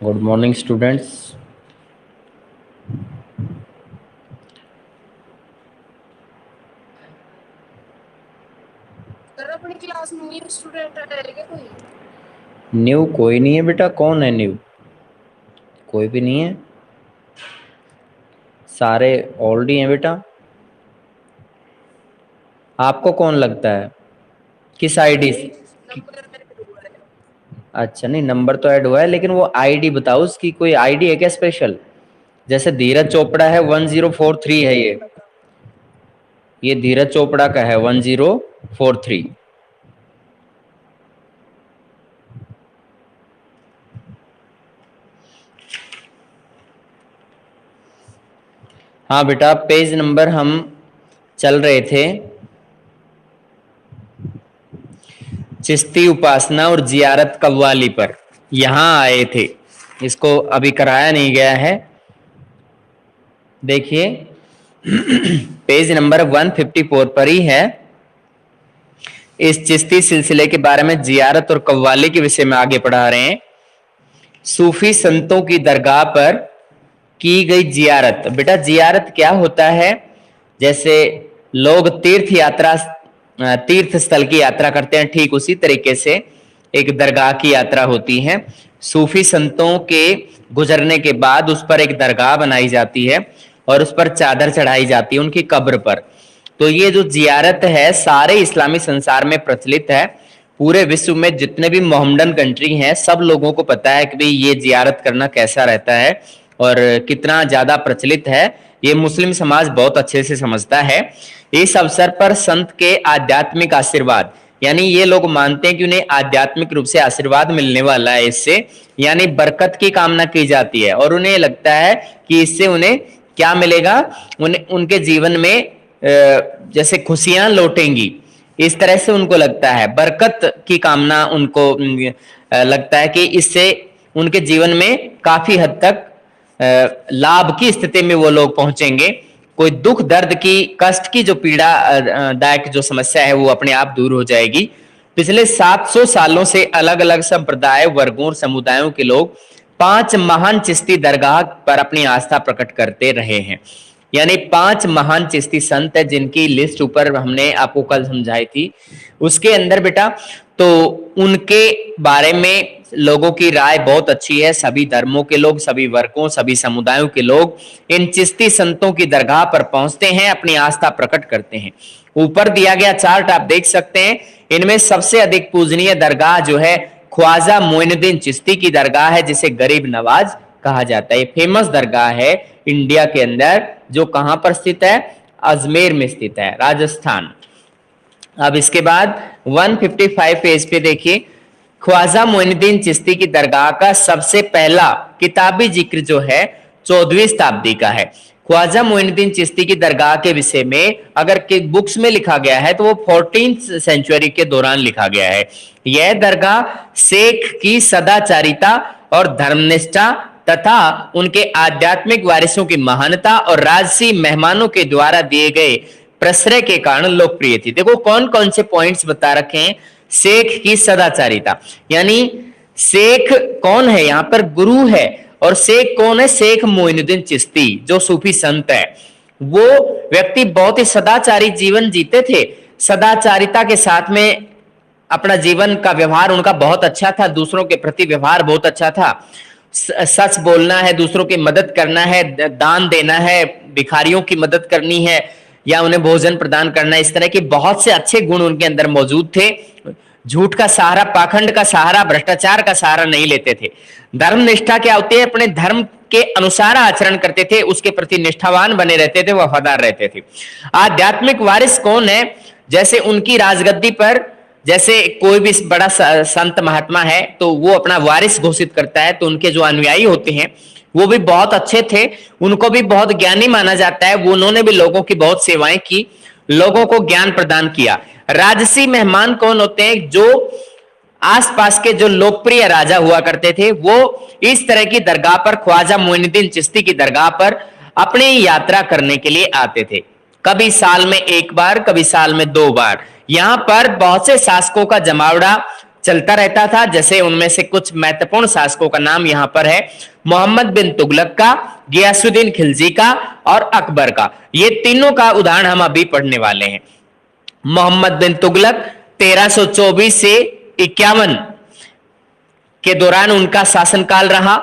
Good morning students. Sir अपनी class में new student है क्या कोई? न्यू कोई नहीं है बेटा। कौन है न्यू? कोई भी नहीं है, सारे ओल्ड ही हैं बेटा। आपको कौन लगता है? किस आईडी? नंबर ऐड हुआ है। अच्छा, नहीं नंबर तो ऐड हुआ है, लेकिन वो आईडी बताओ उसकी। कोई आईडी है क्या स्पेशल? जैसे धीरज चोपड़ा है 1043 है ये धीरज चोपड़ा का है 1043। हाँ बेटा, पेज नंबर हम चल रहे थे चिश्ती उपासना और जियारत कव्वाली पर, यहां आए थे। इसको अभी कराया नहीं गया है। देखिए पेज नंबर 154 पर ही है। इस चिश्ती सिलसिले के बारे में जियारत और कव्वाली के विषय में आगे पढ़ा रहे हैं। सूफी संतों की दरगाह पर की गई जियारत। बेटा जियारत क्या होता है? जैसे लोग तीर्थ स्थल की यात्रा करते हैं, ठीक उसी तरीके से एक दरगाह की यात्रा होती है। सूफी संतों के गुजरने के बाद उस पर एक दरगाह बनाई जाती है और उस पर चादर चढ़ाई जाती है उनकी कब्र पर। तो ये जो जियारत है सारे इस्लामी संसार में प्रचलित है। पूरे विश्व में जितने भी मोहम्मडन कंट्री हैं सब लोगों को पता है कि भाई ये जियारत करना कैसा रहता है और कितना ज्यादा प्रचलित है। ये मुस्लिम समाज बहुत अच्छे से समझता है। इस अवसर पर संत के आध्यात्मिक आशीर्वाद, यानी ये लोग मानते हैं कि उन्हें आध्यात्मिक रूप से आशीर्वाद मिलने वाला है इससे, यानी बरकत की कामना की जाती है और उन्हें लगता है कि इससे उन्हें क्या मिलेगा, उन्हें उनके जीवन में जैसे खुशियां लौटेंगी। इस तरह से उनको लगता है, बरकत की कामना उनको लगता है कि इससे उनके जीवन में काफी हद तक लाभ की स्थिति में वो लोग पहुंचेंगे। कोई दुख दर्द की कष्ट की जो पीड़ा दायक जो समस्या है वो अपने आप दूर हो जाएगी। पिछले 700 सालों से अलग अलग संप्रदाय वर्गों और समुदायों के लोग 5 महान चिश्ती दरगाह पर अपनी आस्था प्रकट करते रहे हैं। यानी 5 महान चिश्ती संत है जिनकी लिस्ट ऊपर हमने आपको कल समझाई थी। उसके अंदर बेटा तो उनके बारे में लोगों की राय बहुत अच्छी है। सभी धर्मों के लोग, सभी वर्गों, सभी समुदायों के लोग इन चिश्ती संतों की दरगाह पर पहुंचते हैं, अपनी आस्था प्रकट करते हैं। ऊपर दिया गया चार्ट आप देख सकते हैं। इनमें सबसे अधिक पूजनीय दरगाह जो है ख्वाजा मोइनुद्दीन चिश्ती की दरगाह है, जिसे गरीब नवाज कहा जाता है। ये फेमस दरगाह है इंडिया के अंदर, जो कहां पर स्थित है? अजमेर में स्थित है, राजस्थान। अब इसके बाद 155 पेज पे देखिए, ख्वाजा मोइनुद्दीन चिश्ती की दरगाह का सबसे पहला किताबी जिक्र जो है 14वीं शताब्दी का है। ख्वाजा मोइनुद्दीन चिश्ती की दरगाह के विषय में अगर बुक्स में लिखा गया है तो वो 14th सेंचुरी के दौरान लिखा गया है। यह दरगाह शेख की सदाचारिता और धर्मनिष्ठा तथा उनके आध्यात्मिक वारिसों की महानता और राजसी मेहमानों के द्वारा दिए गए प्रश्रय के कारण लोकप्रिय थी। देखो कौन कौन से पॉइंट्स बता रखे हैं। शेख की सदाचारिता, यानी शेख कौन है? यहां पर गुरु है। और शेख कौन है? शेख मोइनुद्दीन चिश्ती जो सूफी संत है। वो व्यक्ति बहुत ही सदाचारी जीवन जीते थे। सदाचारिता के साथ में अपना जीवन का व्यवहार उनका बहुत अच्छा था, दूसरों के प्रति व्यवहार बहुत अच्छा था। सच बोलना है, दूसरों की मदद करना है, दान देना है, भिखारियों की मदद करनी है या उन्हें भोजन प्रदान करना, इस तरह के बहुत से अच्छे गुण उनके अंदर मौजूद थे। झूठ का सहारा, पाखंड का सहारा, भ्रष्टाचार का सहारा नहीं लेते थे। धर्म निष्ठा क्या होती है? अपने धर्म के अनुसार आचरण करते थे, उसके प्रति निष्ठावान बने रहते थे, वफादार रहते थे। आध्यात्मिक वारिस कौन है? जैसे उनकी राजगद्दी पर जैसे कोई भी बड़ा संत महात्मा है तो वो अपना वारिस घोषित करता है, तो उनके जो अनुयायी होते हैं वो भी बहुत अच्छे थे, उनको भी बहुत ज्ञानी माना जाता है। वो उन्होंने भी लोगों की बहुत सेवाएं की, लोगों को ज्ञान प्रदान किया। राजसी मेहमान कौन होते हैं? जो आसपास के जो लोकप्रिय राजा हुआ करते थे वो इस तरह की दरगाह पर, ख्वाजा मोइनुद्दीन चिश्ती की दरगाह पर अपनी यात्रा करने के लिए आते थे। कभी साल में एक बार, कभी साल में 2 बार। यहां पर बहुत से शासकों का जमावड़ा चलता रहता था। जैसे उनमें से कुछ महत्वपूर्ण शासकों का नाम यहां पर है, मोहम्मद बिन तुगलक का, गियासुद्दीन खिलजी का और अकबर का। ये तीनों का उदाहरण हम अभी पढ़ने वाले हैं। मोहम्मद बिन तुगलक 1324 से 51 के दौरान उनका शासनकाल रहा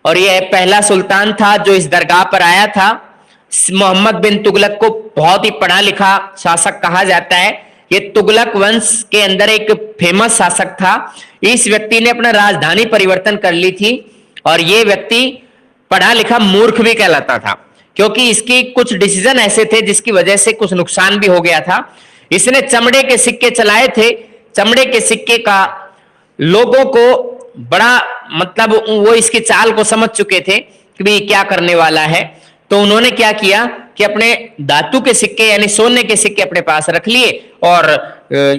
और यह पहला सुल्तान था जो इस दरगाह पर आया था। मोहम्मद बिन तुगलक को बहुत ही पढ़ा लिखा शासक कहा जाता है। ये तुगलक वंश के अंदर एक फेमस शासक था। इस व्यक्ति ने अपना राजधानी परिवर्तन कर ली थी और ये व्यक्ति पढ़ा लिखा मूर्ख भी कहलाता था, क्योंकि इसकी कुछ डिसीजन ऐसे थे जिसकी वजह से कुछ नुकसान भी हो गया था। इसने चमड़े के सिक्के चलाए थे। चमड़े के सिक्के का लोगों को बड़ा मतलब वो इसकी चाल को समझ चुके थे कि भाई क्या करने वाला है। तो उन्होंने क्या किया कि अपने धातु के सिक्के यानी सोने के सिक्के अपने पास रख लिए और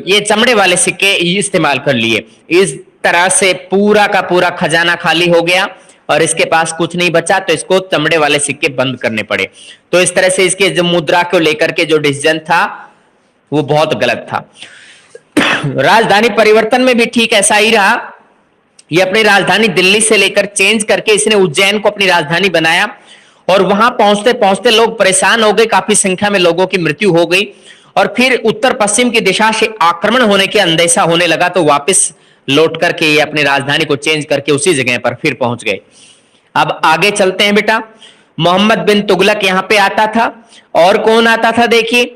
ये चमड़े वाले सिक्के इस्तेमाल कर लिए। इस तरह से पूरा का पूरा खजाना खाली हो गया और इसके पास कुछ नहीं बचा, तो इसको चमड़े वाले सिक्के बंद करने पड़े। तो इस तरह से इसके जो मुद्रा को लेकर के जो डिसीजन था वो बहुत गलत था। राजधानी परिवर्तन में भी ठीक ऐसा ही रहा। ये अपनी राजधानी दिल्ली से लेकर चेंज करके इसने उज्जैन को अपनी राजधानी बनाया और वहां पहुंचते पहुंचते लोग परेशान हो गए, काफी संख्या में लोगों की मृत्यु हो गई और फिर उत्तर पश्चिम की दिशा से आक्रमण होने के अंदेशा होने लगा। तो वापस लौट करके ये अपनी राजधानी को चेंज करके उसी जगह पर फिर पहुंच गए। अब आगे चलते हैं बेटा। मोहम्मद बिन तुगलक यहां पे आता था और कौन आता था देखिए,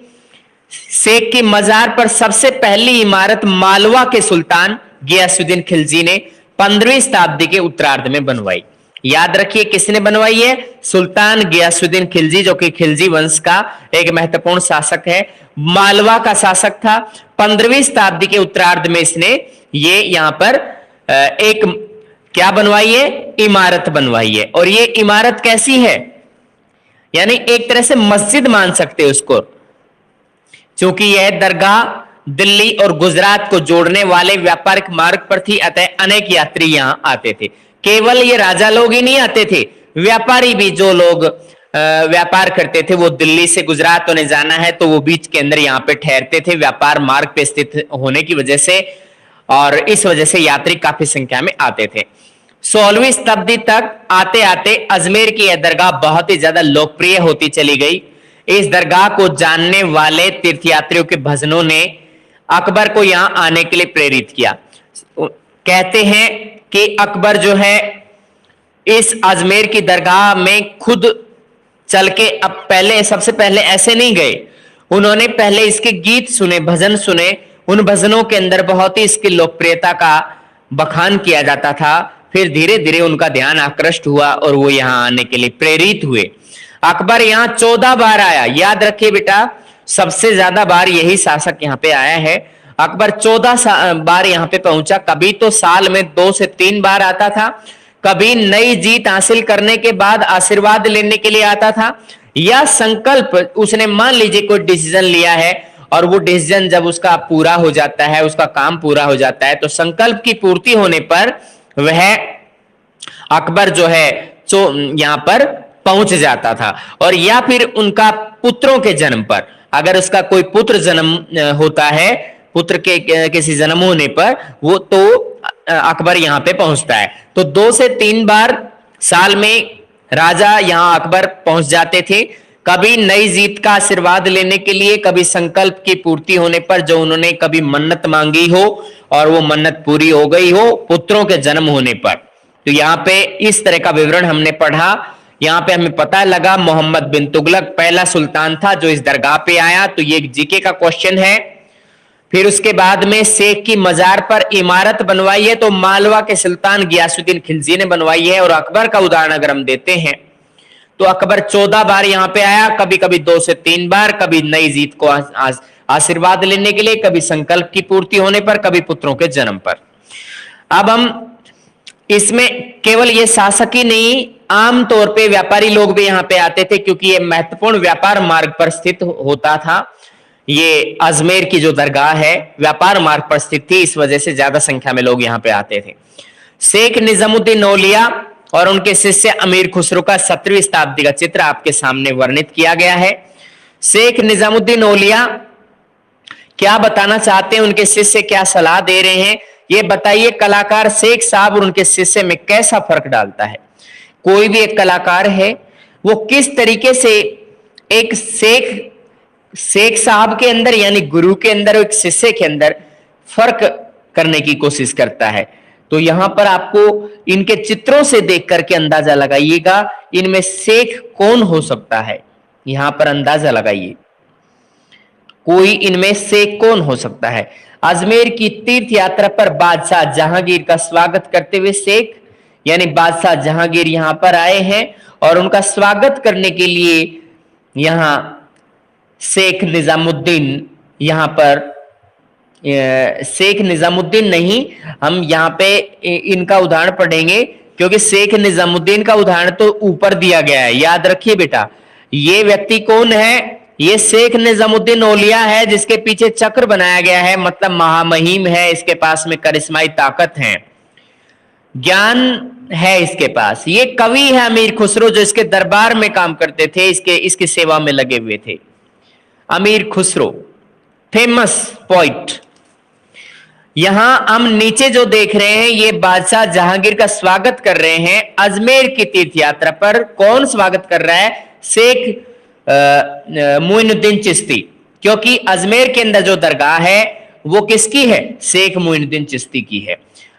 शेख की मजार पर सबसे पहली इमारत मालवा के सुल्तान गियासुद्दीन खिलजी ने 15वीं शताब्दी के उत्तरार्ध में बनवाई। याद रखिए किसने बनवाई है, सुल्तान गियासुद्दीन खिलजी, जो कि खिलजी वंश का एक महत्वपूर्ण शासक है, मालवा का शासक था। 15वीं शताब्दी के उत्तरार्ध में इसने ये यहां पर एक क्या बनवाई है, इमारत बनवाई है। और ये इमारत कैसी है, यानी एक तरह से मस्जिद मान सकते हो उसको, क्योंकि यह दरगाह दिल्ली और गुजरात को जोड़ने वाले व्यापारिक मार्ग पर थी, अतः अनेक यात्री यहां आते थे। केवल ये राजा लोग ही नहीं आते थे, व्यापारी भी, जो लोग व्यापार करते थे, वो दिल्ली से गुजरात उन्हें जाना है तो वो बीच के अंदर यहाँ पे ठहरते थे, व्यापार मार्ग पे स्थित होने की वजह से, और इस वजह से यात्री काफी संख्या में आते थे। 16वीं शताब्दी तक आते आते अजमेर की यह दरगाह बहुत ही ज्यादा लोकप्रिय होती चली गई। इस दरगाह को जानने वाले तीर्थयात्रियों के भजनों ने अकबर को यहां आने के लिए प्रेरित किया। कहते हैं कि अकबर जो है इस अजमेर की दरगाह में खुद चल के, अब पहले सबसे पहले ऐसे नहीं गए, उन्होंने पहले इसके गीत सुने, भजन सुने। उन भजनों के अंदर बहुत ही इसकी लोकप्रियता का बखान किया जाता था। फिर धीरे धीरे उनका ध्यान आकृष्ट हुआ और वो यहां आने के लिए प्रेरित हुए। अकबर यहां 14 बार आया। याद रखिए बेटा, सबसे ज्यादा बार यही शासक यहां पे आया है। अकबर 14 बार यहां पे पहुंचा। कभी तो साल में 2 से 3 बार आता था, कभी नई जीत हासिल करने के बाद आशीर्वाद लेने के लिए आता था, या संकल्प, उसने मान लीजिए कोई डिसीजन लिया है और वो डिसीजन जब उसका पूरा हो जाता है, उसका काम पूरा हो जाता है, तो संकल्प की पूर्ति होने पर वह अकबर जो है यहां पर पहुंच जाता था। और या फिर उनका पुत्रों के जन्म पर, अगर उसका कोई पुत्र जन्म होता है, पुत्र के किसी जन्म होने पर, वो तो अकबर यहां पे पहुंचता है। तो 2 से 3 बार साल में राजा यहां अकबर पहुंच जाते थे, कभी नई जीत का आशीर्वाद लेने के लिए, कभी संकल्प की पूर्ति होने पर, जो उन्होंने कभी मन्नत मांगी हो और वो मन्नत पूरी हो गई हो, पुत्रों के जन्म होने पर। तो यहाँ पे इस तरह का विवरण हमने पढ़ा। यहाँ पे हमें पता लगा मोहम्मद बिन तुगलक पहला सुल्तान था जो इस दरगाह पे आया। तो ये एक जीके का क्वेश्चन है। फिर उसके बाद में शेख की मजार पर इमारत बनवाई है, तो मालवा के सुल्तान गियासुद्दीन खिलजी ने बनवाई है। और अकबर का उदाहरण अगर हम देते हैं तो अकबर 14 बार यहाँ पे आया, कभी कभी 2 से 3 बार, कभी नई जीत को आशीर्वाद लेने के लिए, कभी संकल्प की पूर्ति होने पर, कभी पुत्रों के जन्म पर। अब हम इसमें केवल ये शासक ही नहीं, आमतौर पे व्यापारी लोग भी यहाँ पे आते थे, क्योंकि ये महत्वपूर्ण व्यापार मार्ग पर स्थित होता था। ये अजमेर की जो दरगाह है व्यापार मार्ग पर स्थित थी, इस वजह से ज्यादा संख्या में लोग यहाँ पे आते थे। शेख निजामुद्दीन औलिया और उनके शिष्य अमीर खुसरो का 17वीं शताब्दी का चित्र आपके सामने वर्णित किया गया है। शेख निजामुद्दीन औलिया क्या बताना चाहते हैं, उनके शिष्य क्या सलाह दे रहे हैं ये बताइए कलाकार शेख साहब और उनके शिष्य में कैसा फर्क डालता है। कोई भी एक कलाकार है, वो किस तरीके से एक शेख साहब के अंदर यानी गुरु के अंदर और एक शिष्य के अंदर फर्क करने की कोशिश करता है। तो यहां पर आपको इनके चित्रों से देख करके अंदाजा लगाइएगा इनमें शेख कौन हो सकता है। यहां पर अंदाजा लगाइए कोई इनमें से कौन हो सकता है। अजमेर की तीर्थ यात्रा पर बादशाह जहांगीर का स्वागत करते हुए शेख यानी बादशाह जहांगीर यहां पर आए हैं और उनका स्वागत करने के लिए यहां शेख निजामुद्दीन यहां पर शेख निजामुद्दीन नहीं, हम यहाँ पे इनका उदाहरण पढ़ेंगे क्योंकि शेख निजामुद्दीन का उदाहरण तो ऊपर दिया गया है। याद रखिए बेटा, ये व्यक्ति कौन है, ये शेख निजामुद्दीन औलिया है जिसके पीछे चक्र बनाया गया है, मतलब महामहिम है, इसके पास में करिश्माई ताकत है, ज्ञान है इसके पास। ये कवि है अमीर खुसरो जो इसके दरबार में काम करते थे, इसकी सेवा में लगे हुए थे। अमीर खुसरो फेमस पोइट। यहां हम नीचे जो देख रहे हैं ये बादशाह जहांगीर का स्वागत कर रहे हैं अजमेर की तीर्थ यात्रा पर। कौन स्वागत कर रहा है? शेख मोइनुद्दीन चिश्ती, क्योंकि अजमेर के अंदर जो दरगाह है वो किसकी है? शेख मोइनुद्दीन चिश्ती की है।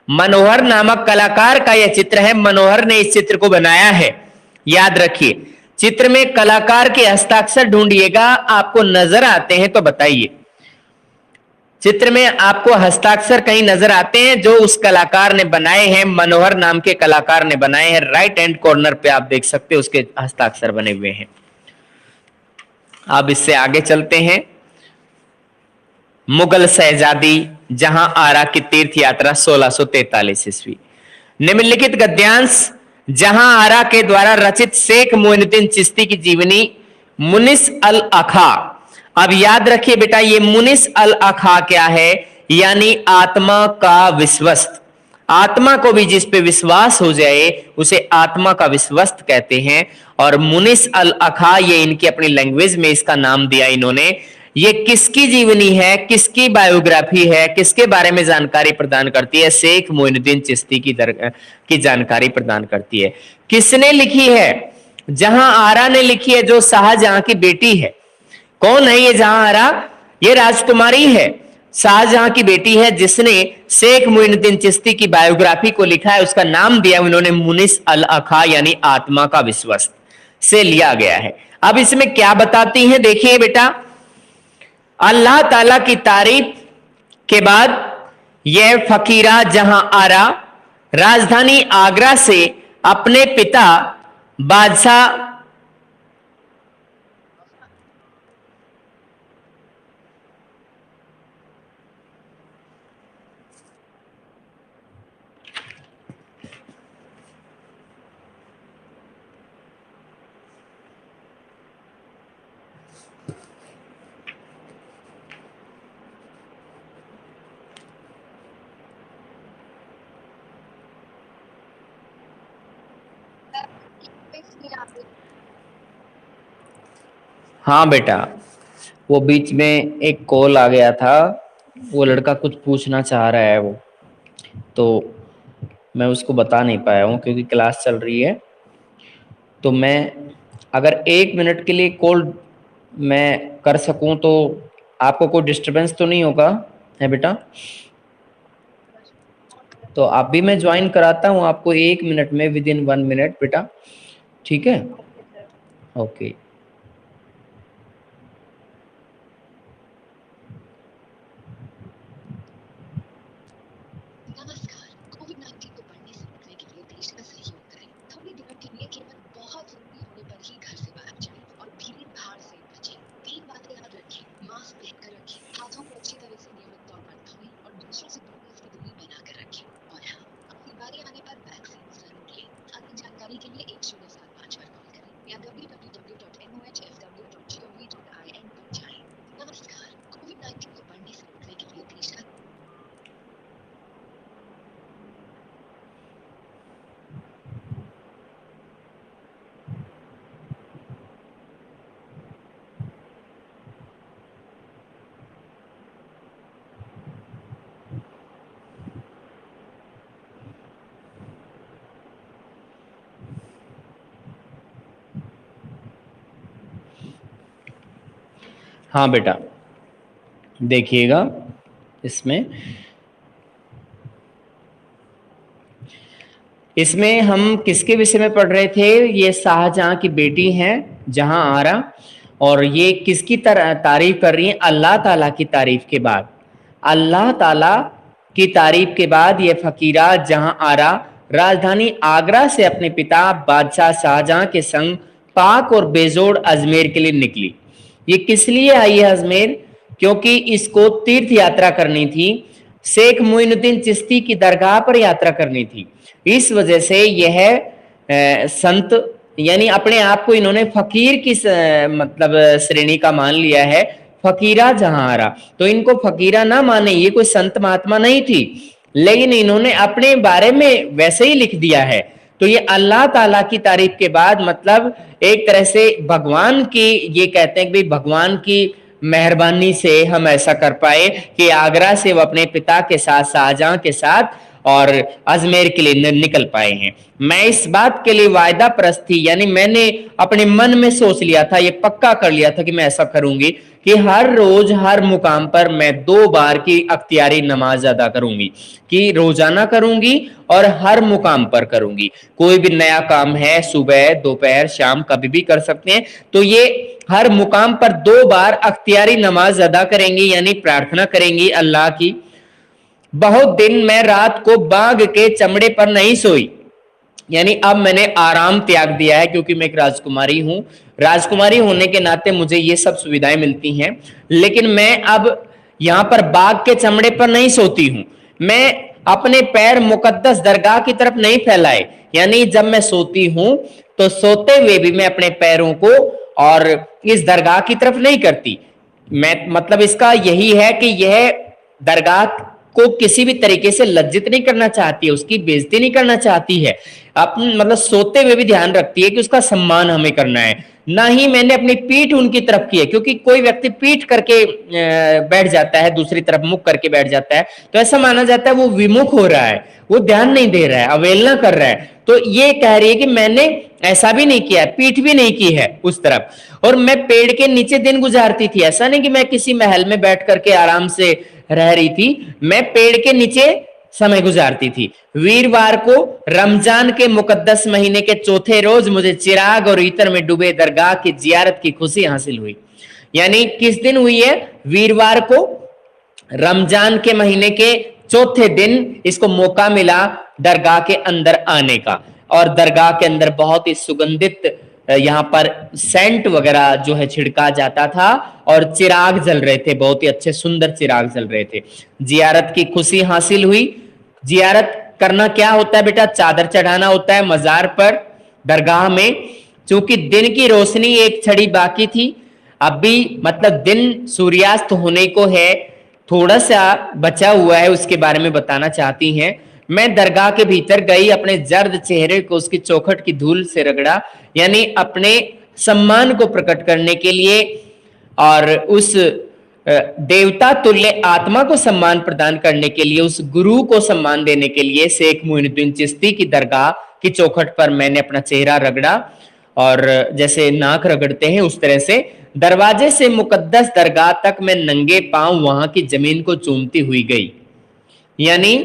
मनोहर नामक कलाकार का यह चित्र है, मनोहर ने इस चित्र को बनाया है। याद रखिए, चित्र में कलाकार के हस्ताक्षर ढूंढिएगा, आपको नजर आते हैं तो बताइए। चित्र में आपको हस्ताक्षर कहीं नजर आते हैं जो उस कलाकार ने बनाए हैं, मनोहर नाम के कलाकार ने बनाए हैं। राइट हैंड कॉर्नर पे आप देख सकते हैं उसके हस्ताक्षर बने हुए हैं। अब इससे आगे चलते हैं। मुगल शहजादी जहां आरा की तीर्थ यात्रा 1643 ईस्वी। निम्नलिखित गद्यांश जहां आरा के द्वारा रचित शेख मोइनुद्दीन चिश्ती की जीवनी मुनिस अल अखा। अब याद रखिए बेटा, ये मुनिस अल अखा क्या है? यानी आत्मा का विश्वस्त। आत्मा को भी जिस पे विश्वास हो जाए उसे आत्मा का विश्वस्त कहते हैं। और मुनिस अल अखा ये इनकी अपनी लैंग्वेज में इसका नाम दिया इन्होंने। ये किसकी जीवनी है, किसकी बायोग्राफी है, किसके बारे में जानकारी प्रदान करती है? शेख मोइनुद्दीन चिश्ती की जानकारी प्रदान करती है। किसने लिखी है? जहां आरा ने लिखी है, जो शाहजहां की बेटी है। कौन है ये जहां आरा? ये राजकुमारी है, शाहजहां की बेटी है, जिसने शेख मोइनुद्दीन चिश्ती की बायोग्राफी को लिखा है। उसका नाम दिया उन्होंने मुनिस अल अखा यानी आत्मा का विश्वस्त से लिया गया है। अब इसमें क्या बताती है देखिए बेटा, अल्लाह ताला की तारीफ के बाद यह फकीरा जहां आरा राजधानी आगरा से अपने पिता बादशाह हाँ बेटा, वो बीच में एक कॉल आ गया था, वो लड़का कुछ पूछना चाह रहा है वो, तो मैं उसको बता नहीं पाया हूँ क्योंकि क्लास चल रही है। तो मैं अगर 1 मिनट के लिए कॉल मैं कर सकूँ तो आपको कोई डिस्टरबेंस तो नहीं होगा है बेटा? तो अभी मैं ज्वाइन कराता हूँ आपको 1 मिनट में, विद इन 1 मिनट बेटा, ठीक है? ओके। हाँ बेटा, देखिएगा इसमें इसमें हम किसके विषय में पढ़ रहे थे? ये शाहजहां की बेटी हैं जहां आरा, और ये किसकी तारीफ कर रही हैं? अल्लाह ताला की तारीफ के बाद, अल्लाह ताला की तारीफ के बाद ये फकीरा जहां आरा राजधानी आगरा से अपने पिता बादशाह शाहजहां के संग पाक और बेजोड़ अजमेर के लिए निकली। ये किस लिए आई है अजमेर? क्योंकि इसको तीर्थ यात्रा करनी थी, शेख मोइनुद्दीन चिश्ती की दरगाह पर यात्रा करनी थी। इस वजह से यह संत, यानी अपने आप को इन्होंने फकीर की मतलब श्रेणी का मान लिया है, फकीरा जहां आरा। तो इनको फकीरा ना माने, ये कोई संत महात्मा नहीं थी, लेकिन इन्होंने अपने बारे में वैसे ही लिख दिया है। तो ये अल्लाह ताला की तारीफ के बाद, मतलब एक तरह से भगवान की, ये कहते हैं कि भाई भगवान की मेहरबानी से हम ऐसा कर पाए कि आगरा से वो अपने पिता के साथ, शाहजहां के साथ और अजमेर के लिए निकल पाए हैं। मैं इस बात के लिए वायदा परस्त थी, यानी मैंने अपने मन में सोच लिया था, ये पक्का कर लिया था कि मैं ऐसा करूंगी कि हर रोज हर मुकाम पर मैं 2 बार की अख्तियारी नमाज अदा करूंगी, कि रोजाना करूंगी और हर मुकाम पर करूंगी। कोई भी नया काम है, सुबह दोपहर शाम कभी भी कर सकते हैं, तो ये हर मुकाम पर 2 बार अख्तियारी नमाज अदा करेंगी, यानी प्रार्थना करेंगी अल्लाह की। बहुत दिन मैं रात को बाघ के चमड़े पर नहीं सोई, यानी अब मैंने आराम त्याग दिया है, क्योंकि मैं एक राजकुमारी हूं, राजकुमारी होने के नाते मुझे ये सब सुविधाएं मिलती हैं, लेकिन मैं अब यहां पर बाघ के चमड़े पर नहीं सोती हूं। मैं अपने पैर मुकद्दस दरगाह की तरफ नहीं फैलाए, यानी जब मैं सोती हूं तो सोते हुए भी मैं अपने पैरों को और इस दरगाह की तरफ नहीं करती। मैं मतलब इसका यही है कि यह दरगाह को किसी भी तरीके से लज्जित नहीं करना चाहती है, उसकी बेइज्जती नहीं करना चाहती है, अपने मतलब सोते हुए भी ध्यान रखती है कि उसका सम्मान हमें करना है। ना ही मैंने अपनी पीठ उनकी तरफ की है, क्योंकि कोई व्यक्ति पीठ करके बैठ जाता है, दूसरी तरफ मुख करके बैठ जाता है, तो ऐसा माना जाता है वो विमुख हो रहा है, वो ध्यान नहीं दे रहा है, अवहेलना कर रहा है। तो ये कह रही है कि मैंने ऐसा भी नहीं किया है, पीठ भी नहीं की है उस तरफ। और मैं पेड़ के नीचे दिन गुजारती थी, ऐसा नहीं कि मैं किसी महल में बैठ करके आराम से रह रही थी, मैं पेड़ के नीचे समय गुजारती थी। वीरवार को रमजान के मुकद्दस महीने के चौथे रोज मुझे चिराग और इत्र में डूबे दरगाह की जियारत की खुशी हासिल हुई। यानी किस दिन हुई है? वीरवार को रमजान के महीने के चौथे दिन इसको मौका मिला दरगाह के अंदर आने का, और दरगाह के अंदर बहुत ही सुगंधित यहाँ पर सेंट वगैरह जो है छिड़का जाता था, और चिराग जल रहे थे, बहुत ही अच्छे सुंदर चिराग जल रहे थे। जियारत की खुशी हासिल हुई। जियारत करना क्या होता है बेटा? चादर चढ़ाना होता है मजार पर, दरगाह में। चूंकि दिन की रोशनी एक छड़ी बाकी थी, अभी मतलब दिन सूर्यास्त होने को है, थोड़ा सा बचा हुआ है, उसके बारे में बताना चाहती हैं। मैं दरगाह के भीतर गई, अपने जर्द चेहरे को उसकी चौखट की धूल से रगड़ा, यानी अपने सम्मान को प्रकट करने के लिए और उस देवता तुल्य आत्मा को सम्मान प्रदान करने के लिए, उस गुरु को सम्मान देने के लिए शेख मोइनुद्दीन चिश्ती की दरगाह की चौखट पर मैंने अपना चेहरा रगड़ा, और जैसे नाक रगड़ते हैं उस तरह से दरवाजे से मुकद्दस दरगाह तक मैं नंगे पांव वहां की जमीन को चूमती हुई गई। यानी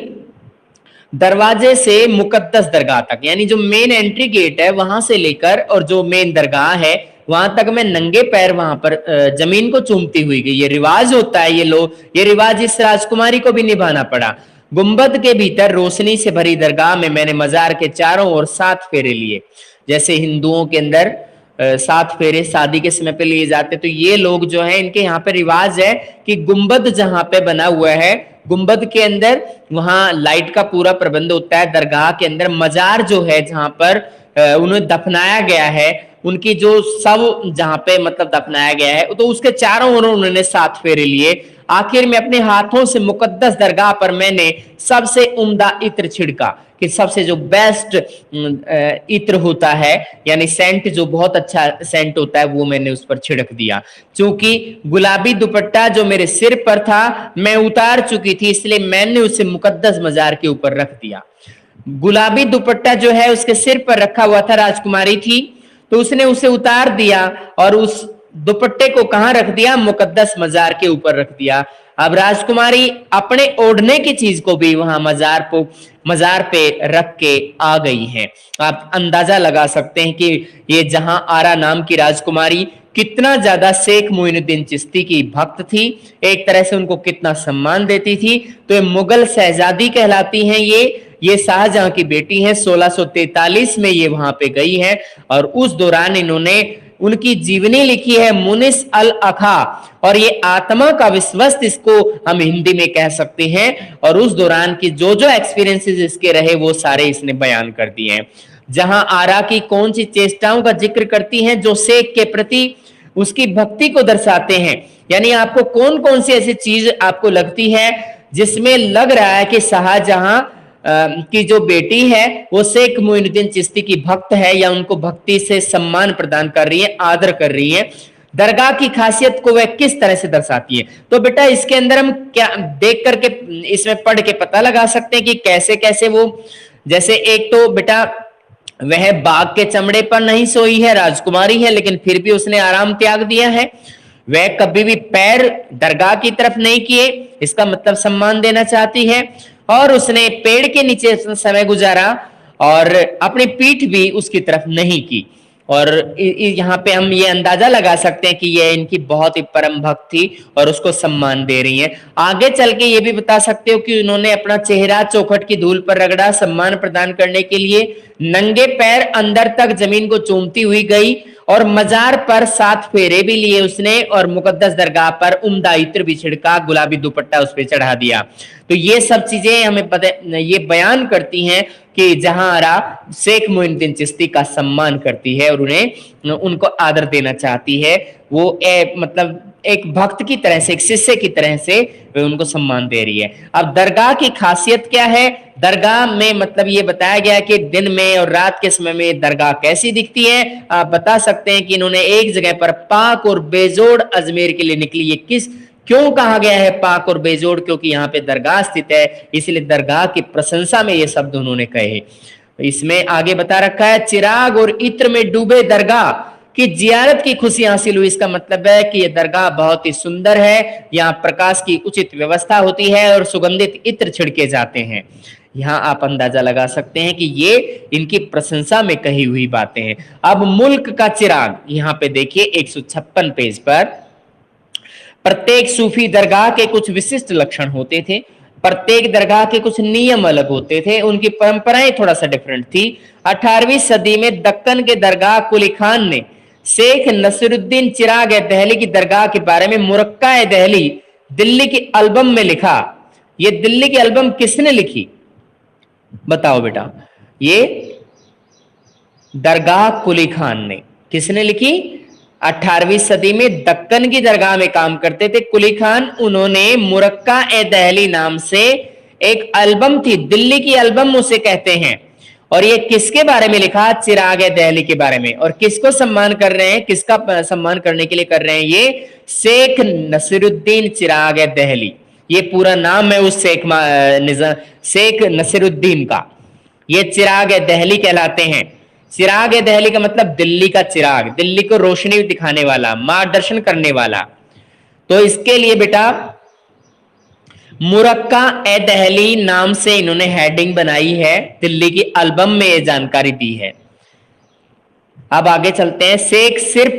दरवाजे से मुकद्दस दरगाह तक, यानी जो मेन एंट्री गेट है वहां से लेकर और जो मेन दरगाह है वहां तक मैं नंगे पैर वहां पर जमीन को चूमती हुई गई। ये रिवाज होता है, ये रिवाज इस राजकुमारी को भी निभाना पड़ा। गुंबद के भीतर रोशनी से भरी दरगाह में मैंने मजार के चारों ओर 7 फेरे लिए। जैसे हिंदुओं के अंदर 7 फेरे शादी के समय पे लिए जाते, तो ये लोग जो है इनके यहाँ पे रिवाज है कि गुंबद जहां पे बना हुआ है, गुंबद के अंदर वहां लाइट का पूरा प्रबंध होता है। दरगाह के अंदर मजार जो है जहां पर उन्हें दफनाया गया है, उनकी जो शव जहां पे मतलब दफनाया गया है, तो उसके चारों ओर उन्होंने 7 फेरे लिए। आखिर में अपने हाथों से मुकद्दस दरगाह पर मैंने सबसे उम्दा इत्र छिड़का, कि सबसे जो बेस्ट इत्र होता है, यानी सेंट जो बहुत अच्छा सेंट होता है, वो मैंने उस पर छिड़क दिया। चूंकि गुलाबी दुपट्टा जो मेरे सिर पर था मैं उतार चुकी थी, इसलिए मैंने उसे मुकद्दस मजार के ऊपर रख दिया। गुलाबी दुपट्टा जो है उसके सिर पर रखा हुआ था, राजकुमारी थी तो उसने उसे उतार दिया और उस दुपट्टे को कहां रख दिया? मुकद्दस मजार के ऊपर रख दिया। अब राजकुमारी अपने ओढ़ने की चीज को भी वहां मजार पे रख के आ गई हैं। आप अंदाजा लगा सकते हैं कि ये जहां आरा नाम की राजकुमारी कितना ज्यादा शेख मोइनुद्दीन चिश्ती की भक्त थी, एक तरह से उनको कितना सम्मान देती थी। तो ये मुगल शहजादी कहलाती हैं। ये शाहजहां की बेटी है। 1643 में ये वहां पे गई है और उस दौरान इन्होंने उनकी जीवनी लिखी है मुनिस अल अखा, और ये आत्मा का विश्वस्त इसको हम हिंदी में कह सकते हैं। और उस दौरान की जो जो एक्सपीरियंसेस इसके रहे वो सारे इसने बयान कर दिए हैं। जहां आरा की कौन सी चेष्टाओं का जिक्र करती हैं जो शेख के प्रति उसकी भक्ति को दर्शाते हैं, यानी आपको कौन कौन सी ऐसी चीज आपको लगती है जिसमें लग रहा है कि शाहजहां की जो बेटी है वो शेख मोइनुद्दीन चिश्ती की भक्त है या उनको भक्ति से सम्मान प्रदान कर रही है, आदर कर रही है। दरगाह की खासियत को वह किस तरह से दर्शाती है? तो बेटा इसके अंदर हम क्या देख करके इसमें पढ़ के पता लगा सकते हैं कि कैसे कैसे वो, जैसे एक तो बेटा वह बाघ के चमड़े पर नहीं सोई है, राजकुमारी है, लेकिन फिर भी उसने आराम त्याग दिया है। वह कभी भी पैर दरगाह की तरफ नहीं किए, इसका मतलब सम्मान देना चाहती है। और उसने पेड़ के नीचे समय गुजारा और अपनी पीठ भी उसकी तरफ नहीं की। और यहाँ पे हम ये अंदाजा लगा सकते हैं कि यह इनकी बहुत ही परम भक्त थी और उसको सम्मान दे रही है। आगे चल के ये भी बता सकते हो कि उन्होंने अपना चेहरा चौखट की धूल पर रगड़ा, सम्मान प्रदान करने के लिए नंगे पैर अंदर तक जमीन को चूमती हुई गई और मजार पर 7 फेरे भी लिए उसने और मुकद्दस दरगाह पर उम्दा इत्र भी छिड़का, गुलाबी दुपट्टा उस पर चढ़ा दिया। तो ये सब चीजें हमें ये बयान करती हैं कि जहां आरा शेख मोइनुद्दीन चिश्ती का सम्मान करती है और उन्हें उनको आदर देना चाहती है। वो मतलब एक भक्त की तरह से, एक शिष्य की तरह से उनको सम्मान दे रही है। अब दरगाह की खासियत क्या है? दरगाह में मतलब ये बताया गया कि दिन में और रात के समय में दरगाह कैसी दिखती है। आप बता सकते हैं कि इन्होंने एक जगह पर पाक और बेजोड़ अजमेर के लिए निकली। ये क्यों कहा गया है पाक और बेजोड़? क्योंकि यहाँ पे दरगाह स्थित है, इसलिए दरगाह की प्रशंसा में ये शब्द उन्होंने कहे। इसमें आगे बता रखा है चिराग और इत्र में डूबे दरगाह की जियारत की खुशी हासिल हुई। इसका मतलब है कि यह दरगाह बहुत ही सुंदर है, यहाँ प्रकाश की उचित व्यवस्था होती है और सुगंधित इत्र छिड़के जाते हैं। यहाँ आप अंदाजा लगा सकते हैं कि ये इनकी प्रशंसा में कही हुई बातें हैं। अब मुल्क का चिराग, यहाँ पे देखिए 156 पेज पर, प्रत्येक सूफी दरगाह के कुछ विशिष्ट लक्षण होते थे, प्रत्येक दरगाह के कुछ नियम अलग होते थे, उनकी परंपराएं थोड़ा सा डिफरेंट थी। 18वीं सदी में दक्कन के दरगाह कुली खान ने शेख नसीरुद्दीन चिराग दहली की दरगाह के बारे में मुरक्का दहली दिल्ली की एल्बम में लिखा। ये दिल्ली की एल्बम किसने लिखी बताओ बेटा? ये दरगाह कुली खान ने। किसने लिखी? 18वीं सदी में दक्कन की दरगाह में काम करते थे कुली खान, उन्होंने मुरक्का दहली नाम से एक एल्बम थी, दिल्ली की एल्बम उसे कहते हैं। और ये किसके बारे में लिखा? चिराग दहली के बारे में। और किसको सम्मान कर रहे हैं? किसका सम्मान करने के लिए कर रहे हैं? ये शेख नसीरुद्दीन चिराग दहली। ये पूरा नाम है उस शेख नसीरुद्दीन का। ये चिराग दहली कहलाते हैं। चिराग दहली का मतलब दिल्ली का चिराग, दिल्ली को रोशनी दिखाने वाला, मार्गदर्शन करने वाला। तो इसके लिए बेटा मुरक्का दहली नाम से इन्होंने हेडिंग बनाई है, दिल्ली की एल्बम में ये जानकारी दी है। अब आगे चलते हैं। शेख सिर्फ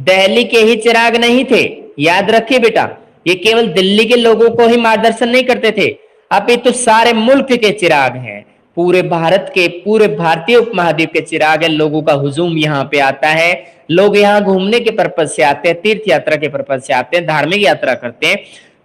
दिल्ली के ही चिराग नहीं थे, याद रखिए बेटा, ये केवल दिल्ली के लोगों को ही मार्गदर्शन नहीं करते थे, अब ये तो सारे मुल्क के चिराग हैं, पूरे भारत के, पूरे भारतीय उपमहाद्वीप के चिराग है। लोगों का हुजूम यहाँ पे आता है, लोग यहाँ घूमने के पर्पज से आते हैं, तीर्थ यात्रा के पर्पज से आते हैं, धार्मिक यात्रा करते हैं।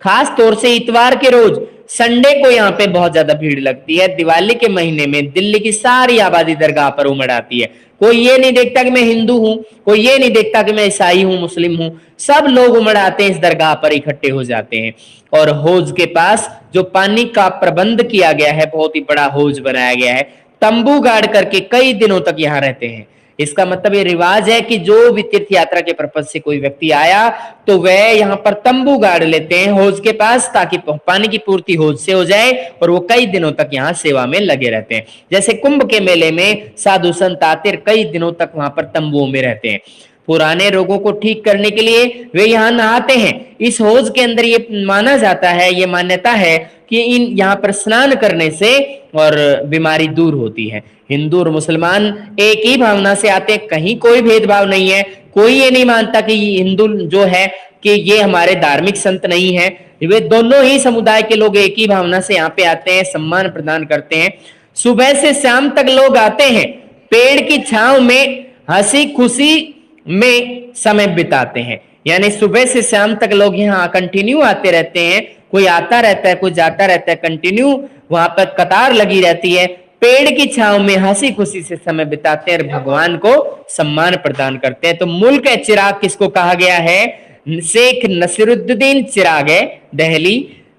खास तौर से इतवार के रोज, संडे को यहाँ पे बहुत ज्यादा भीड़ लगती है। दिवाली के महीने में दिल्ली की सारी आबादी दरगाह पर उमड़ आती है। कोई ये नहीं देखता कि मैं हिंदू हूं, कोई ये नहीं देखता कि मैं ईसाई हूं, मुस्लिम हूं, सब लोग उमड़ आते हैं, इस दरगाह पर इकट्ठे हो जाते हैं। और हौज के पास जो पानी का प्रबंध किया गया है, बहुत ही बड़ा हौज बनाया गया है, तंबू गाड़ करके कई दिनों तक यहाँ रहते हैं। इसका मतलब ये रिवाज है कि जो भी तीर्थ यात्रा के पर्पज से कोई व्यक्ति आया तो वह यहाँ पर तंबू गाड़ लेते हैं हौज के पास, ताकि पानी की पूर्ति हौज से हो जाए, और वो कई दिनों तक यहाँ सेवा में लगे रहते हैं। जैसे कुंभ के मेले में साधु संत आते कई दिनों तक वहां पर तंबुओं में रहते हैं। पुराने रोगों को ठीक करने के लिए वे यहाँ नहाते हैं। इस हौज के अंदर ये माना जाता है, ये मान्यता है कि इन यहाँ पर स्नान करने से और बीमारी दूर होती है। हिंदू और मुसलमान एक ही भावना से आते हैं, कहीं कोई भेदभाव नहीं है। कोई ये नहीं मानता कि हिंदू जो है कि ये हमारे धार्मिक संत नहीं है। वे दोनों ही समुदाय के लोग एक ही भावना से यहाँ पे आते हैं, सम्मान प्रदान करते हैं। सुबह से शाम तक लोग आते हैं, पेड़ की छांव में हंसी खुशी में समय बिताते हैं। यानी सुबह से शाम तक लोग यहाँ कंटिन्यू आते रहते हैं, कोई आता रहता है, कोई जाता रहता है, कंटिन्यू वहां पर कतार लगी रहती है। पेड़ की छांव में हंसी खुशी से समय बिताते हैं और भगवान को सम्मान प्रदान करते हैं। तो मुल्क ए चिराग किसको कहा गया है? शेख नसीरुद्दीन चिराग है दहली,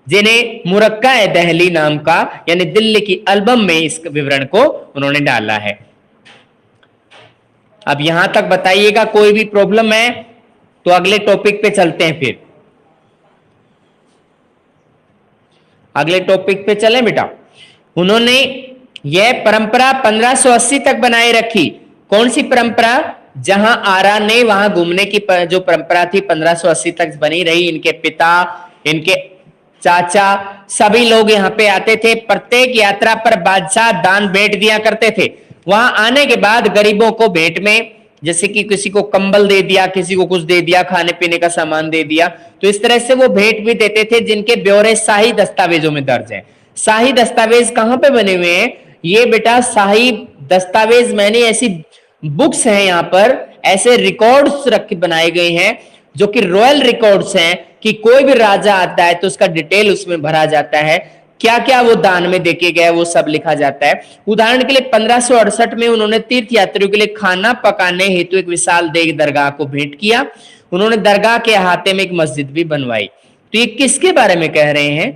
जिन्हें मुरक्का ए दहली नाम का यानी दिल्ली की एल्बम में इस विवरण को उन्होंने डाला है। अब यहां तक बताइएगा, कोई भी प्रॉब्लम है तो अगले टॉपिक पे चलते हैं। फिर अगले टॉपिक पे चलें बेटा। उन्होंने यह परंपरा 1580 तक बनाए रखी। कौन सी परंपरा? जहां आरा ने वहां घूमने की जो परंपरा थी 1580 तक बनी रही। इनके पिता, इनके चाचा, सभी लोग यहाँ पे आते थे। प्रत्येक यात्रा पर बादशाह दान भेंट दिया करते थे। वहां आने के बाद गरीबों को भेंट में, जैसे कि किसी को कंबल दे दिया, किसी को कुछ दे दिया, खाने पीने का सामान दे दिया, तो इस तरह से वो भेंट भी देते थे, जिनके ब्यौरे शाही दस्तावेजों में दर्ज है। शाही दस्तावेज कहां पे बने हुए हैं? ये बेटा शाही दस्तावेज, मैंने ऐसी बुक्स हैं यहाँ पर, ऐसे रिकॉर्ड्स रख बनाए गए हैं जो कि रॉयल रिकॉर्ड्स हैं, कि कोई भी राजा आता है तो उसका डिटेल उसमें भरा जाता है, क्या क्या वो दान में देके गया वो सब लिखा जाता है। उदाहरण के लिए 1568 में उन्होंने तीर्थ यात्रियों के लिए खाना पकाने हेतु एक विशाल देग दरगाह को भेंट किया। उन्होंने दरगाह के अहाते में एक मस्जिद भी बनवाई। तो ये किसके बारे में कह रहे हैं?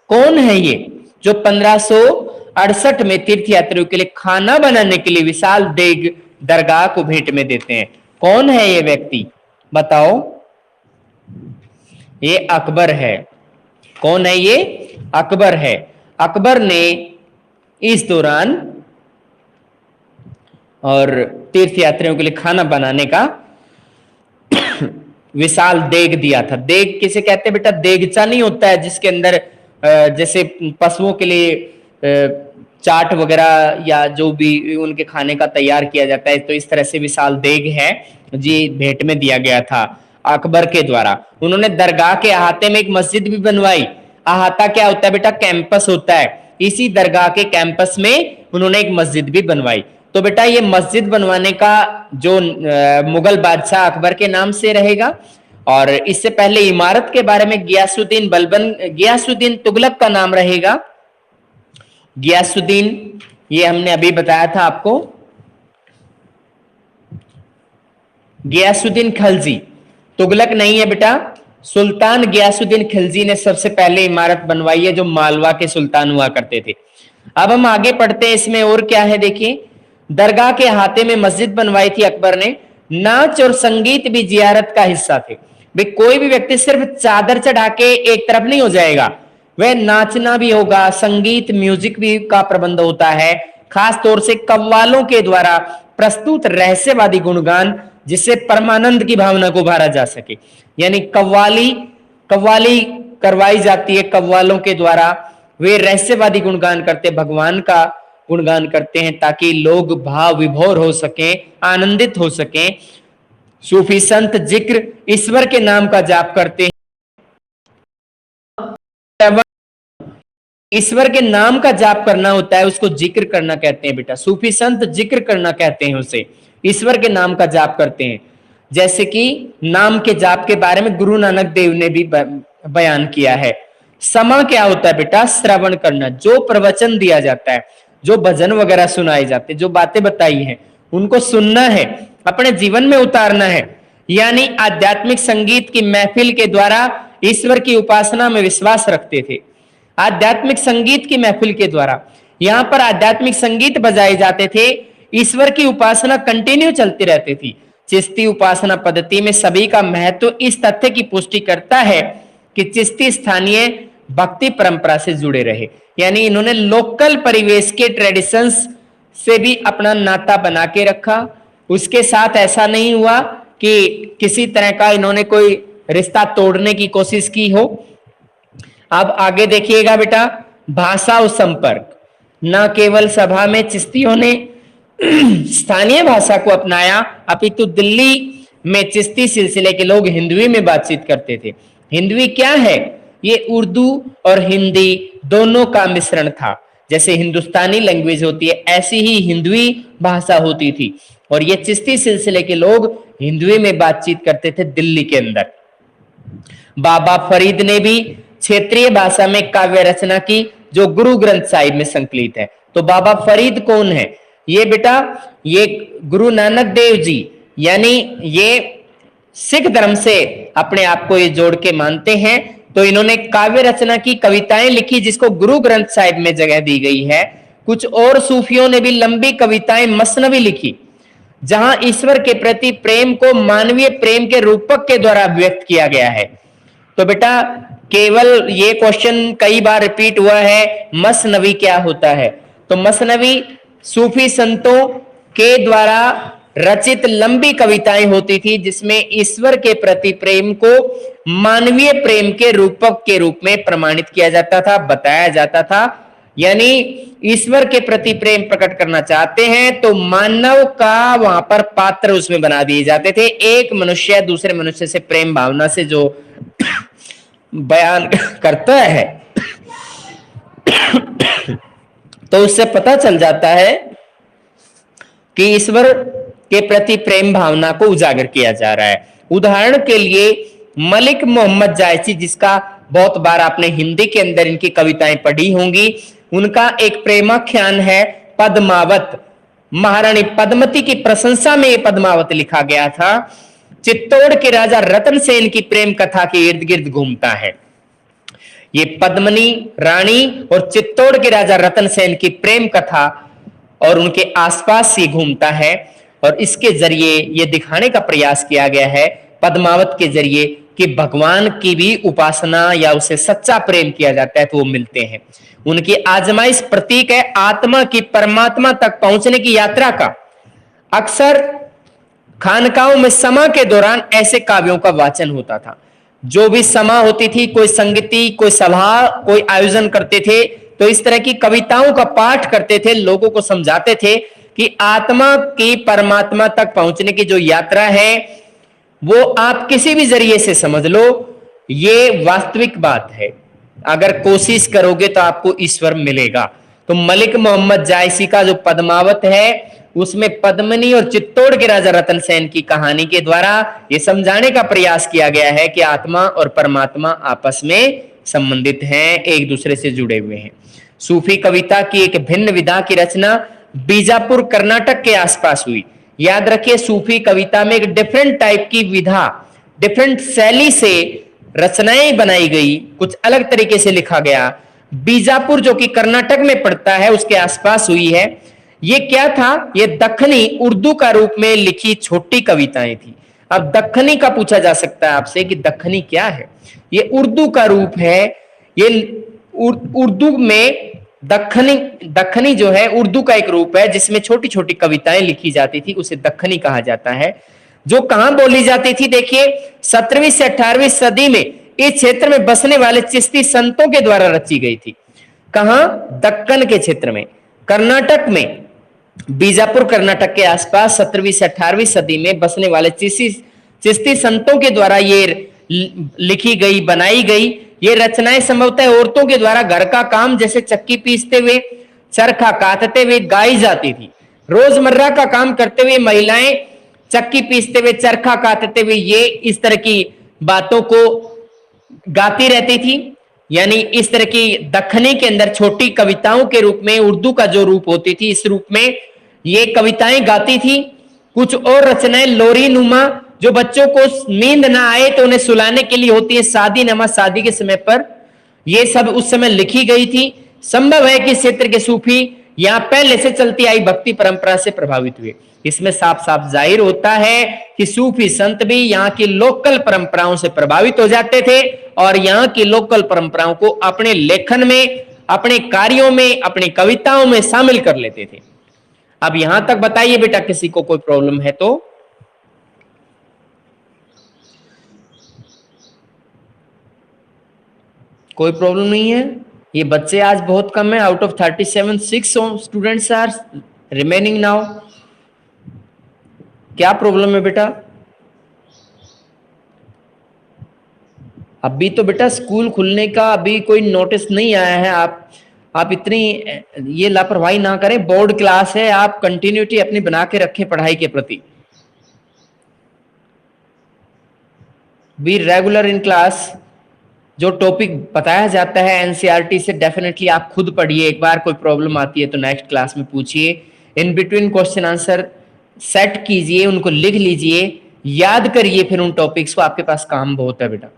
कौन है ये जो 1568 में तीर्थ यात्रियों के लिए खाना बनाने के लिए विशाल देग दरगाह को भेंट में देते हैं? कौन है ये व्यक्ति बताओ? ये अकबर है। कौन है ये? अकबर है। अकबर ने इस दौरान और तीर्थ यात्रियों के लिए खाना बनाने का विशाल देग दिया था। देग किसे कहते हैं बेटा? देगचा नहीं होता है जिसके अंदर जैसे पशुओं के लिए चाट वगैरह या जो भी उनके खाने का तैयार किया जाता है, तो इस तरह से विशाल देग है जी, भेंट में दिया गया था अकबर के द्वारा। उन्होंने दरगाह के अहाते में एक मस्जिद भी बनवाई। अहाता क्या होता है बेटा? कैंपस होता है। इसी दरगाह के कैंपस में उन्होंने एक मस्जिद भी बनवाई। तो बेटा ये मस्जिद बनवाने का जो मुगल बादशाह अकबर के नाम से रहेगा। और इससे पहले इमारत के बारे में गियासुद्दीन तुगलक का नाम रहेगा। गियासुद्दीन, ये हमने अभी बताया था आपको, गियासुद्दीन खिलजी। तुगलक नहीं है बेटा, सुल्तान गियासुद्दीन खिलजी ने सबसे पहले इमारत बनवाई है, जो मालवा के सुल्तान हुआ करते थे। अब हम आगे पढ़ते हैं, इसमें और क्या है देखिए। दरगाह के अहाते में मस्जिद बनवाई थी अकबर ने। नाच और संगीत भी जियारत का हिस्सा थे। भाई कोई भी व्यक्ति सिर्फ चादर चढ़ा के एक तरफ नहीं हो जाएगा, वह नाचना भी होगा, संगीत म्यूजिक भी का प्रबंध होता है। खास तौर से कव्वालों के द्वारा प्रस्तुत रहस्यवादी गुणगान, जिससे परमानंद की भावना को उभारा जा सके। यानी कव्वाली करवाई जाती है कव्वालों के द्वारा। वे रहस्यवादी गुणगान करते, भगवान का गुणगान करते हैं, ताकि लोग भाव विभोर हो सके, आनंदित हो सके। सूफी संत जिक्र, ईश्वर के नाम का जाप करते हैं। ईश्वर के नाम का जाप करना होता है, उसको जिक्र करना कहते हैं बेटा। सूफी संत जिक्र करना कहते हैं उसे, ईश्वर के नाम का जाप करते हैं। जैसे कि नाम के जाप के बारे में गुरु नानक देव ने भी बयान किया है। समा क्या होता है बेटा? श्रवण करना। जो प्रवचन दिया जाता है, जो भजन वगैरह सुनाए जाते, जो बातें बताई हैं, उनको सुनना है, अपने जीवन में उतारना है। यानी आध्यात्मिक संगीत की महफिल के द्वारा ईश्वर की उपासना में विश्वास रखते थे। आध्यात्मिक संगीत की महफिल के द्वारा यहाँ पर आध्यात्मिक संगीत बजाए जाते थे, ईश्वर की उपासना कंटिन्यू चलती रहती थी। चिश्ती उपासना पद्धति में सभी का महत्व इस तथ्य की पुष्टि करता है कि चिश्ती स्थानीय भक्ति परंपरा से जुड़े रहे। यानी इन्होंने लोकल परिवेश के ट्रेडिशंस से भी अपना नाता बना के रखा। उसके साथ ऐसा नहीं हुआ कि किसी तरह का इन्होंने कोई रिश्ता तोड़ने की कोशिश की हो। अब आगे देखिएगा बेटा, भाषा और संपर्क। न केवल सभा में चिश्तियों ने स्थानीय भाषा को अपनाया, अपितु दिल्ली में चिश्ती सिलसिले के लोग हिंदवी में बातचीत करते थे। हिंदवी क्या है? ये उर्दू और हिंदी दोनों का मिश्रण था। जैसे हिंदुस्तानी लैंग्वेज होती है, ऐसी ही हिंदवी भाषा होती थी, और ये चिश्ती सिलसिले के लोग हिंदवी में बातचीत करते थे दिल्ली के अंदर। बाबा फरीद ने भी क्षेत्रीय भाषा में काव्य रचना की, जो गुरु ग्रंथ साहिब में संकलित है। तो बाबा फरीद कौन है? ये बेटा, ये गुरु नानक देव जी, यानी ये सिख धर्म से अपने आप को ये जोड़ के मानते हैं। तो इन्होंने काव्य रचना की, कविताएं लिखी, जिसको गुरु ग्रंथ साहिब में जगह दी गई है। कुछ और सूफियों ने भी लंबी कविताएं मसनवी लिखी, जहां ईश्वर के प्रति प्रेम को मानवीय प्रेम के रूपक के द्वारा व्यक्त किया गया है। तो बेटा, केवल ये क्वेश्चन कई बार रिपीट हुआ है, मसनवी क्या होता है? तो मसनवी सूफी संतों के द्वारा रचित लंबी कविताएं होती थी, जिसमें ईश्वर के प्रति प्रेम को मानवीय प्रेम के रूपक के रूप में प्रमाणित किया जाता था, बताया जाता था। यानी ईश्वर के प्रति प्रेम प्रकट करना चाहते हैं तो मानव का वहां पर पात्र उसमें बना दिए जाते थे। एक मनुष्य दूसरे मनुष्य से प्रेम भावना से जो बयान करता है तो उससे पता चल जाता है कि ईश्वर के प्रति प्रेम भावना को उजागर किया जा रहा है। उदाहरण के लिए मलिक मोहम्मद जायसी, जिसका बहुत बार आपने हिंदी के अंदर इनकी कविताएं पढ़ी होंगी, उनका एक प्रेमाख्यान है पद्मावत। महारानी पद्मती की प्रशंसा में यह पद्मावत लिखा गया था। चित्तौड़ के राजा रतन सेन की प्रेम कथा के इर्द गिर्द घूमता है। ये पद्मनी रानी और चित्तौड़ के राजा रतन सेन की प्रेम कथा और उनके आसपास ही घूमता है, और इसके जरिए ये दिखाने का प्रयास किया गया है पद्मावत के जरिए कि भगवान की भी उपासना या उसे सच्चा प्रेम किया जाता है तो वो मिलते हैं। उनकी आजमाइश प्रतीक है आत्मा की परमात्मा तक पहुंचने की यात्रा का। अक्सर खानकाओं में समा के दौरान ऐसे काव्यों का वाचन होता था। जो भी समा होती थी, कोई संगति, कोई सभा, कोई आयोजन करते थे, तो इस तरह की कविताओं का पाठ करते थे, लोगों को समझाते थे कि आत्मा की परमात्मा तक पहुंचने की जो यात्रा है वो आप किसी भी जरिए से समझ लो, ये वास्तविक बात है। अगर कोशिश करोगे तो आपको ईश्वर मिलेगा। तो मलिक मोहम्मद जायसी का जो पद्मावत है उसमें पद्मनी और चित्तौड़ के राजा रतन सेन की कहानी के द्वारा यह समझाने का प्रयास किया गया है कि आत्मा और परमात्मा आपस में संबंधित हैं, एक दूसरे से जुड़े हुए हैं। सूफी कविता की एक भिन्न विधा की रचना बीजापुर कर्नाटक के आसपास हुई। याद रखिए, सूफी कविता में एक डिफरेंट टाइप की विधा, डिफरेंट शैली से रचनाएं बनाई गई, कुछ अलग तरीके से लिखा गया। बीजापुर जो कि कर्नाटक में पड़ता है उसके आसपास हुई है। ये क्या था? ये दक्खनी उर्दू का रूप में लिखी छोटी कविताएं थी। अब दक्खनी का पूछा जा सकता है आपसे कि दक्खनी क्या है? ये उर्दू का रूप है। ये उर्दू में दक्खनी जो है उर्दू का एक रूप है जिसमें छोटी छोटी कविताएं लिखी जाती थी, उसे दक्खनी कहा जाता है। जो कहां बोली जाती थी? देखिए, 17वीं से 18वीं सदी में इस क्षेत्र में बसने वाले चिश्ती संतों के द्वारा रची गई थी। कहां? दक्कन के क्षेत्र में, कर्नाटक में, बीजापुर कर्नाटक के आसपास 17वीं से 18वीं सदी में बसने वाले चिश्ती संतों के द्वारा ये लिखी गई, बनाई गई। ये रचनाएं संभवतः औरतों के द्वारा घर का काम जैसे चक्की पीसते हुए, चरखा काटते हुए गाई जाती थी। रोजमर्रा का काम करते हुए महिलाएं चक्की पीसते हुए, चरखा काटते हुए ये इस तरह की बातों को गाती रहती थी। यानी इस तरह की दक्खनी के अंदर छोटी कविताओं के रूप में उर्दू का जो रूप होती थी, इस रूप में ये कविताएं गाती थी। कुछ और रचनाएं लोरी नुमा, जो बच्चों को नींद ना आए तो उन्हें सुलाने के लिए होती है, शादी नमा, शादी के समय पर, ये सब उस समय लिखी गई थी। संभव है कि क्षेत्र के सूफी यहां पहले से चलती आई भक्ति परंपरा से प्रभावित हुए। इसमें साफ साफ जाहिर होता है कि सूफी संत भी यहाँ की लोकल परंपराओं से प्रभावित हो जाते थे और यहाँ की लोकल परंपराओं को अपने लेखन में, अपने कार्यों में, अपनी कविताओं में शामिल कर लेते थे। अब यहां तक बताइए बेटा, किसी को कोई प्रॉब्लम है तो? कोई प्रॉब्लम नहीं है। ये बच्चे आज बहुत कम है, out of 37 6 students are remaining now. क्या प्रॉब्लम है बेटा? अभी तो बेटा स्कूल खुलने का अभी कोई नोटिस नहीं आया है। आप इतनी ये लापरवाही ना करें, बोर्ड क्लास है, आप कंटिन्यूटी अपनी बना के रखें पढ़ाई के प्रति। Be regular in class. जो टॉपिक बताया जाता है एनसीईआरटी से डेफिनेटली आप खुद पढ़िए। एक बार कोई प्रॉब्लम आती है तो नेक्स्ट क्लास में पूछिए। In between question answer set कीजिए, उनको लिख लीजिए, याद करिए फिर उन टॉपिक्स को। आपके पास काम बहुत है बेटा।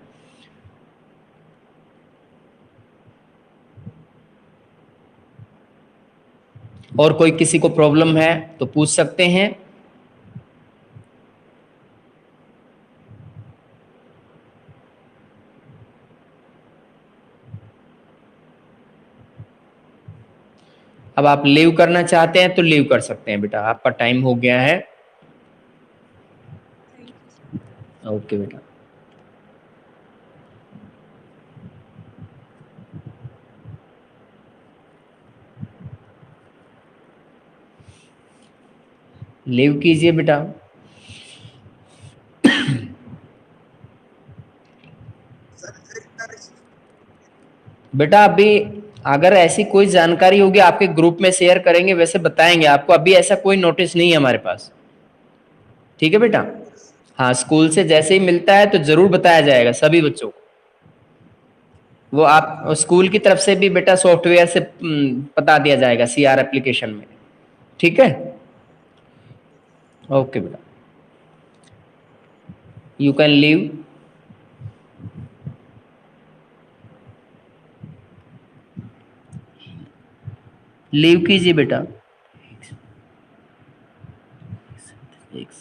और कोई किसी को प्रॉब्लम है तो पूछ सकते हैं। अब आप लीव करना चाहते हैं तो लीव कर सकते हैं बेटा, आपका टाइम हो गया है। ओके बेटा। लीव कीजिए बेटा। बेटा अभी अगर ऐसी कोई जानकारी होगी आपके ग्रुप में शेयर करेंगे, वैसे बताएंगे आपको। अभी ऐसा कोई नोटिस नहीं है हमारे पास। ठीक है बेटा। हाँ, स्कूल से जैसे ही मिलता है तो जरूर बताया जाएगा सभी बच्चों को। वो आप स्कूल की तरफ से भी बेटा सॉफ्टवेयर से बता दिया जाएगा सीआर एप्लीकेशन में। ठीक है। ओके बेटा, यू कैन लीव। लीव कीजिए बेटा। एक